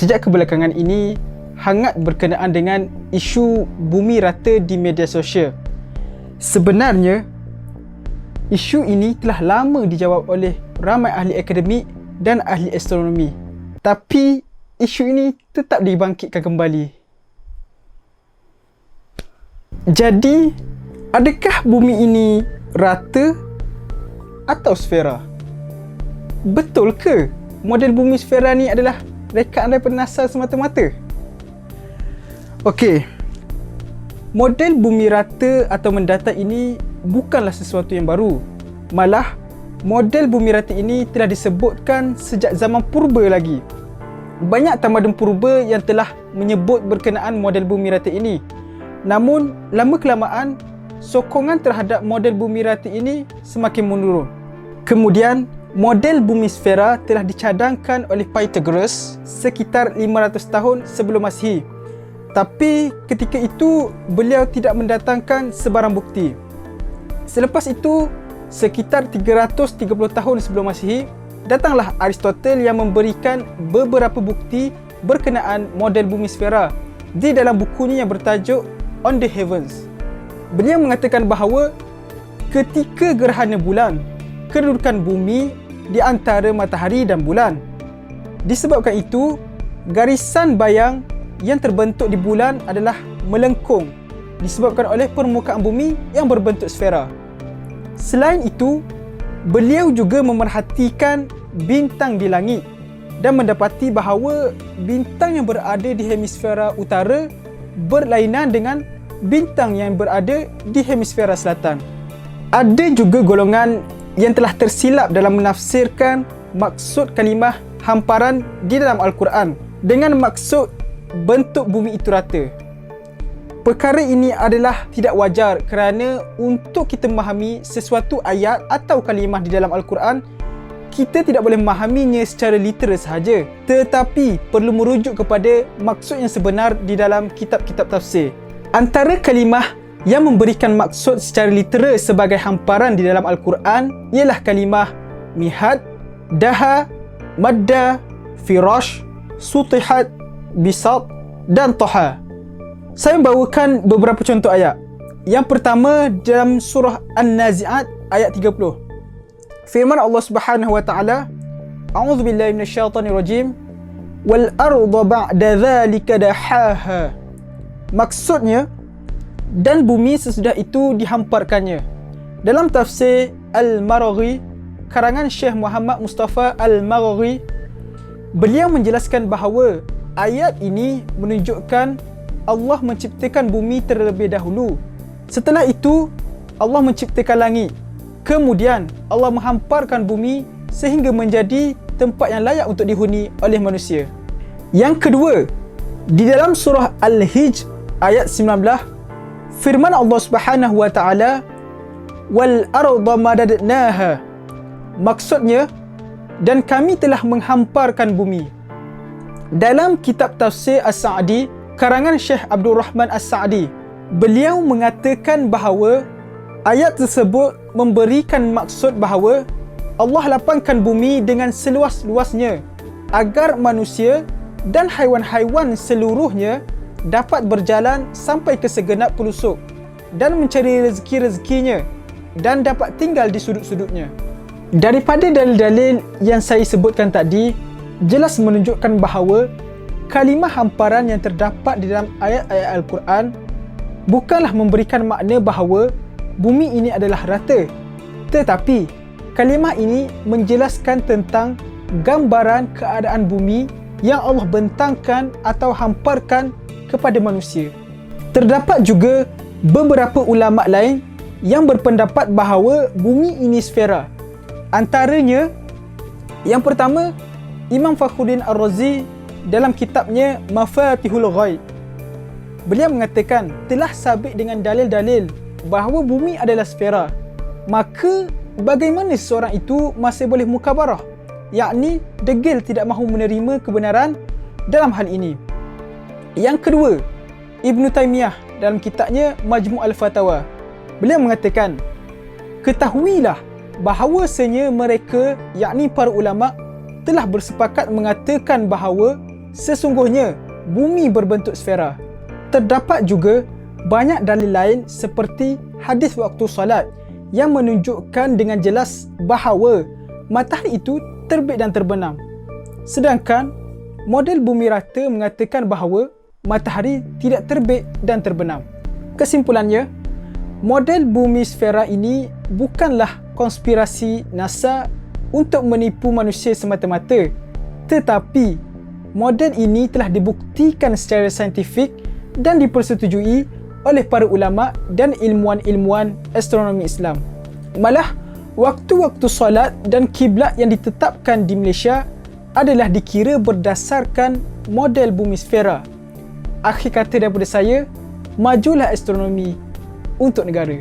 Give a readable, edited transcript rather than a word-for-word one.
sejak kebelakangan ini hangat berkenaan dengan isu bumi rata di media sosial. Sebenarnya, isu ini telah lama dijawab oleh ramai ahli akademik dan ahli astronomi. Tapi, isu ini tetap dibangkitkan kembali. Jadi, adakah bumi ini rata atau sfera? Betul ke model bumi sfera ni adalah rekaan daripada NASA semata-mata? Okey, model bumi rata atau mendatar ini bukanlah sesuatu yang baru. Malah, model bumi rata ini telah disebutkan sejak zaman purba lagi. Banyak tamadun purba yang telah menyebut berkenaan model bumi rata ini. Namun, lama-kelamaan, sokongan terhadap model bumi rata ini semakin menurun. Kemudian, model bumi sfera telah dicadangkan oleh Pythagoras sekitar 500 tahun sebelum Masihi. Tapi ketika itu beliau tidak mendatangkan sebarang bukti. Selepas itu, sekitar 330 tahun sebelum Masihi, datanglah Aristotle yang memberikan beberapa bukti berkenaan model bumi sfera di dalam bukunya yang bertajuk On the Heavens. Beliau mengatakan bahawa ketika gerhana bulan, kedudukan bumi di antara matahari dan bulan. Disebabkan itu, garisan bayang yang terbentuk di bulan adalah melengkung disebabkan oleh permukaan bumi yang berbentuk sfera. Selain itu, beliau juga memerhatikan bintang di langit dan mendapati bahawa bintang yang berada di hemisfera utara berlainan dengan bintang yang berada di hemisfera selatan. Ada juga golongan yang telah tersilap dalam menafsirkan maksud kalimah hamparan di dalam Al-Quran dengan maksud bentuk bumi itu rata. Perkara ini adalah tidak wajar kerana untuk kita memahami sesuatu ayat atau kalimah di dalam Al-Quran, kita tidak boleh memahaminya secara literal sahaja, tetapi perlu merujuk kepada maksud yang sebenar di dalam kitab-kitab tafsir. Antara kalimah yang memberikan maksud secara literal sebagai hamparan di dalam Al-Quran ialah kalimah mihad, daha, madda, firash, sutihat, bisat dan toha. Saya membawakan beberapa contoh ayat. Yang pertama dalam surah An-Nazi'at ayat 30. Firman Allah Subhanahu wa taala, A'udzu billahi minasyaitonir rajim. Wal arda ba'da dzalika dahaha. Maksudnya, dan bumi sesudah itu dihamparkannya. Dalam tafsir Al-Maraghi karangan Syekh Muhammad Mustafa Al-Maraghi, beliau menjelaskan bahawa ayat ini menunjukkan Allah menciptakan bumi terlebih dahulu. Setelah itu, Allah menciptakan langit. Kemudian, Allah menghamparkan bumi sehingga menjadi tempat yang layak untuk dihuni oleh manusia. Yang kedua, di dalam surah Al-Hijr ayat 19, firman Allah Subhanahu wa taala, "Wal arda madadnaha." Maksudnya, dan kami telah menghamparkan bumi. Dalam kitab tafsir As-Sa'di karangan Syekh Abdul Rahman As-Sa'di, beliau mengatakan bahawa ayat tersebut memberikan maksud bahawa Allah lapangkan bumi dengan seluas-luasnya agar manusia dan haiwan-haiwan seluruhnya dapat berjalan sampai ke segenap pelosok dan mencari rezeki-rezekinya dan dapat tinggal di sudut-sudutnya. Daripada dalil-dalil yang saya sebutkan tadi, jelas menunjukkan bahawa kalimah hamparan yang terdapat di dalam ayat-ayat Al-Quran bukanlah memberikan makna bahawa bumi ini adalah rata, tetapi kalimah ini menjelaskan tentang gambaran keadaan bumi yang Allah bentangkan atau hamparkan kepada manusia. Terdapat juga beberapa ulama lain yang berpendapat bahawa bumi ini sfera. Antaranya, yang pertama, Imam Fakhruddin Ar-Razi dalam kitabnya Mafatihul Ghaib. Beliau mengatakan telah sabit dengan dalil-dalil bahawa bumi adalah sfera. Maka bagaimana seseorang itu masih boleh mukabarah, yakni degil tidak mahu menerima kebenaran dalam hal ini. Yang kedua, Ibn Taymiyah dalam kitabnya Majmu' al-Fatawa, beliau mengatakan, ketahuilah bahawasanya mereka, yakni para ulama, telah bersepakat mengatakan bahawa Sesungguhnya, bumi berbentuk sfera. Terdapat juga banyak dalil lain seperti hadis waktu solat yang menunjukkan dengan jelas bahawa matahari itu terbit dan terbenam. Sedangkan model bumi rata mengatakan bahawa matahari tidak terbit dan terbenam. Kesimpulannya, model bumi sfera ini bukanlah konspirasi NASA untuk menipu manusia semata-mata, tetapi model ini telah dibuktikan secara saintifik dan dipersetujui oleh para ulama dan ilmuwan-ilmuwan astronomi Islam. Malah, waktu-waktu solat dan kiblat yang ditetapkan di Malaysia adalah dikira berdasarkan model bumi sfera. Akhir kata daripada saya, majulah astronomi untuk negara.